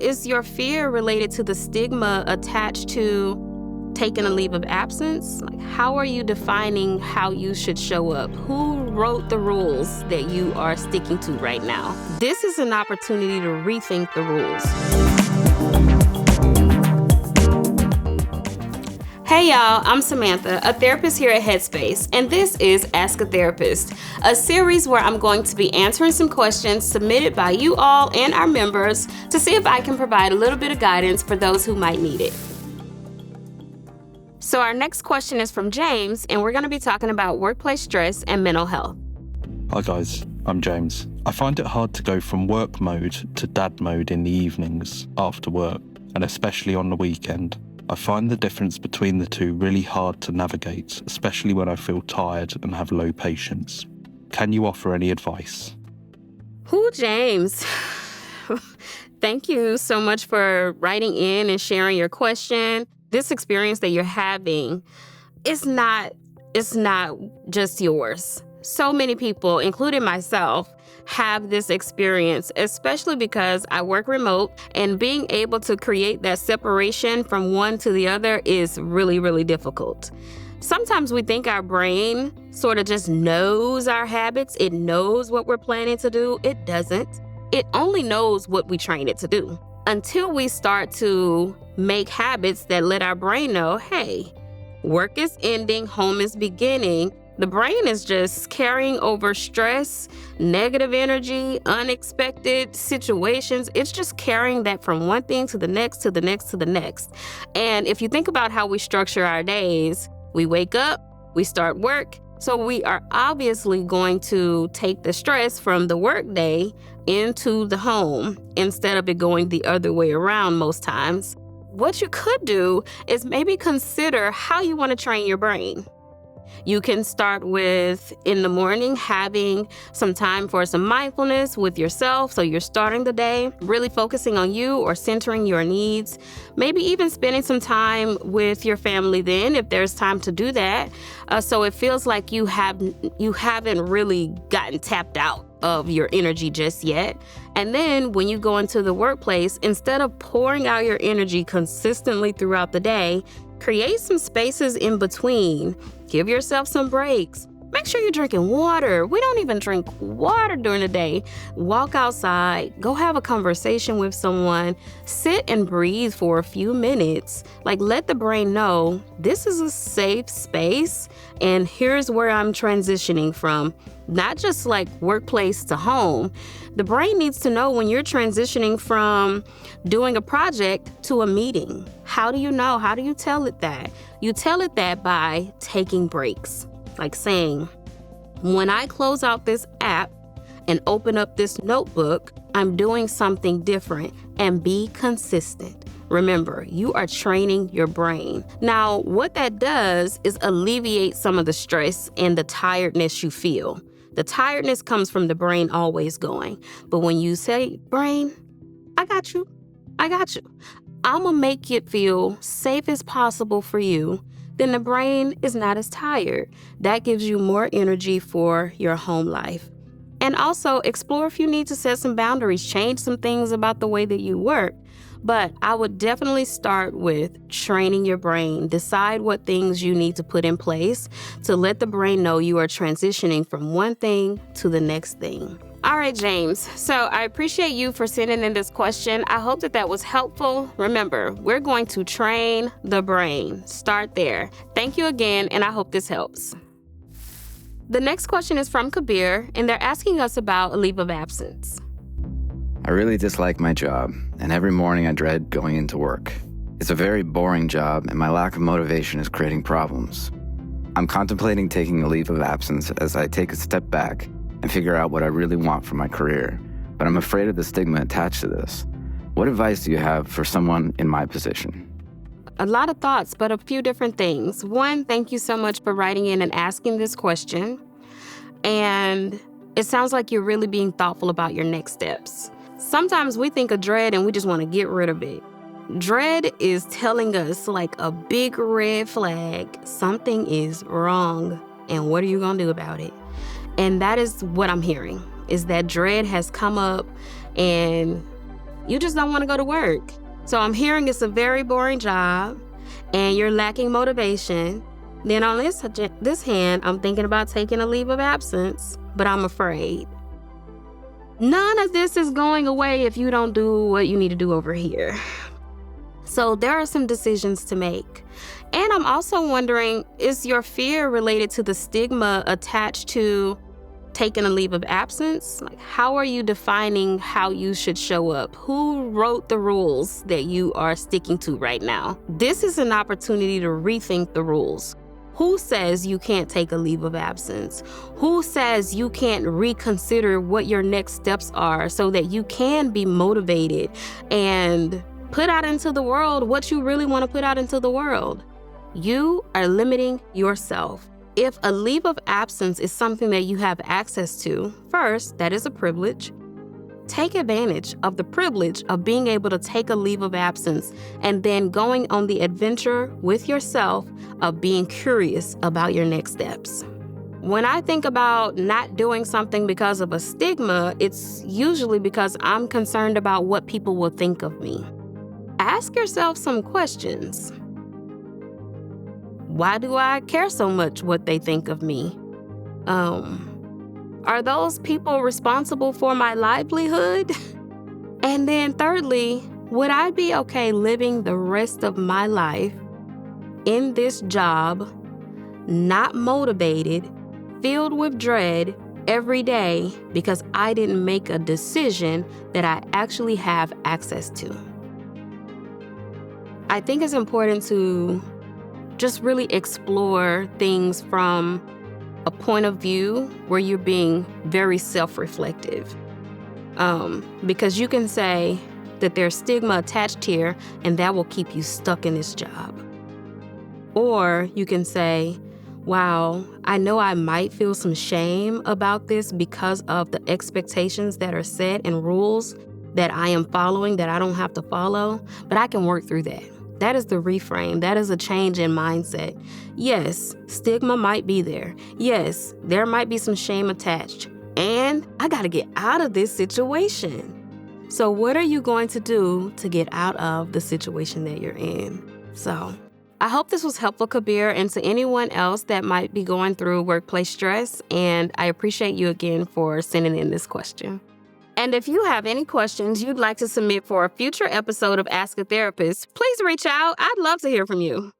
is your fear related to the stigma attached to taking a leave of absence? Like, how are you defining how you should show up? Who wrote the rules that you are sticking to right now? This is an opportunity to rethink the rules. Hey y'all, I'm Samantha, a therapist here at Headspace, and this is Ask a Therapist, a series where I'm going to be answering some questions submitted by you all and our members to see if I can provide a little bit of guidance for those who might need it. So our next question is from James, and we're going to be talking about workplace stress and mental health. Hi guys, I'm James. I find it hard to go from work mode to dad mode in the evenings after work, and especially on the weekend. I find the difference between the two really hard to navigate, especially when I feel tired and have low patience. Can you offer any advice? James. Thank you so much for writing in and sharing your question. This experience that you're having, it's not just yours. So many people, including myself, have this experience, especially because I work remote, and being able to create that separation from one to the other is really, really difficult. Sometimes we think our brain sort of just knows our habits. It knows what we're planning to do. It doesn't. It only knows what we train it to do. Until we start to make habits that let our brain know, hey, work is ending, home is beginning. The brain is just carrying over stress, negative energy, unexpected situations. It's just carrying that from one thing to the next, to the next, to the next. And if you think about how we structure our days, we wake up, we start work. So we are obviously going to take the stress from the work day into the home instead of it going the other way around most times. What you could do is maybe consider how you want to train your brain. You can start with, in the morning, having some time for some mindfulness with yourself. So you're starting the day, really focusing on you or centering your needs. Maybe even spending some time with your family then, if there's time to do that. So it feels like you haven't really gotten tapped out of your energy just yet. And then when you go into the workplace, instead of pouring out your energy consistently throughout the day, create some spaces in between. Give yourself some breaks. Make sure you're drinking water. We don't even drink water during the day. Walk outside, go have a conversation with someone, sit and breathe for a few minutes. Like, let the brain know this is a safe space and here's where I'm transitioning from. Not just like workplace to home. The brain needs to know when you're transitioning from doing a project to a meeting. How do you know? How do you tell it that? You tell it that by taking breaks. Like saying, when I close out this app and open up this notebook, I'm doing something different, and be consistent. Remember, you are training your brain. Now, what that does is alleviate some of the stress and the tiredness you feel. The tiredness comes from the brain always going. But when you say, brain, I got you. I'm gonna make it feel safe as possible for you. Then the brain is not as tired. That gives you more energy for your home life. And also explore if you need to set some boundaries, change some things about the way that you work. But I would definitely start with training your brain. Decide what things you need to put in place to let the brain know you are transitioning from one thing to the next thing. All right, James. So I appreciate you for sending in this question. I hope that was helpful. Remember, we're going to train the brain. Start there. Thank you again, and I hope this helps. The next question is from Kabir, and they're asking us about a leave of absence. I really dislike my job, and every morning I dread going into work. It's a very boring job, and my lack of motivation is creating problems. I'm contemplating taking a leave of absence as I take a step back and figure out what I really want from my career, but I'm afraid of the stigma attached to this. What advice do you have for someone in my position? A lot of thoughts, but a few different things. One, thank you so much for writing in and asking this question. And it sounds like you're really being thoughtful about your next steps. Sometimes we think of dread and we just want to get rid of it. Dread is telling us like a big red flag, something is wrong, and what are you going to do about it? And that is what I'm hearing, is that dread has come up and You just don't want to go to work. So I'm hearing it's a very boring job and you're lacking motivation. Then on this hand, I'm thinking about taking a leave of absence, but I'm afraid. None of this is going away if you don't do what you need to do over here. So there are some decisions to make. And I'm also wondering, is your fear related to the stigma attached to taking a leave of absence? Like, how are you defining how you should show up? Who wrote the rules that you are sticking to right now? This is an opportunity to rethink the rules. Who says you can't take a leave of absence? Who says you can't reconsider what your next steps are so that you can be motivated and put out into the world what you really want to put out into the world? You are limiting yourself. If a leave of absence is something that you have access to, first, that is a privilege. Take advantage of the privilege of being able to take a leave of absence and then going on the adventure with yourself of being curious about your next steps. When I think about not doing something because of a stigma, it's usually because I'm concerned about what people will think of me. Ask yourself some questions. Why do I care so much what they think of me? Are those people responsible for my livelihood? And then thirdly, would I be okay living the rest of my life in this job, not motivated, filled with dread every day because I didn't make a decision that I actually have access to? I think it's important to just really explore things from a point of view where you're being very self-reflective. Because you can say that there's stigma attached here and that will keep you stuck in this job. Or you can say, wow, I know I might feel some shame about this because of the expectations that are set and rules that I am following that I don't have to follow, but I can work through that. That is the reframe. That is a change in mindset. Yes, stigma might be there. Yes, there might be some shame attached. And I got to get out of this situation. So what are you going to do to get out of the situation that you're in? So I hope this was helpful, Kabir, and to anyone else that might be going through workplace stress. And I appreciate you again for sending in this question. And if you have any questions you'd like to submit for a future episode of Ask a Therapist, please reach out. I'd love to hear from you.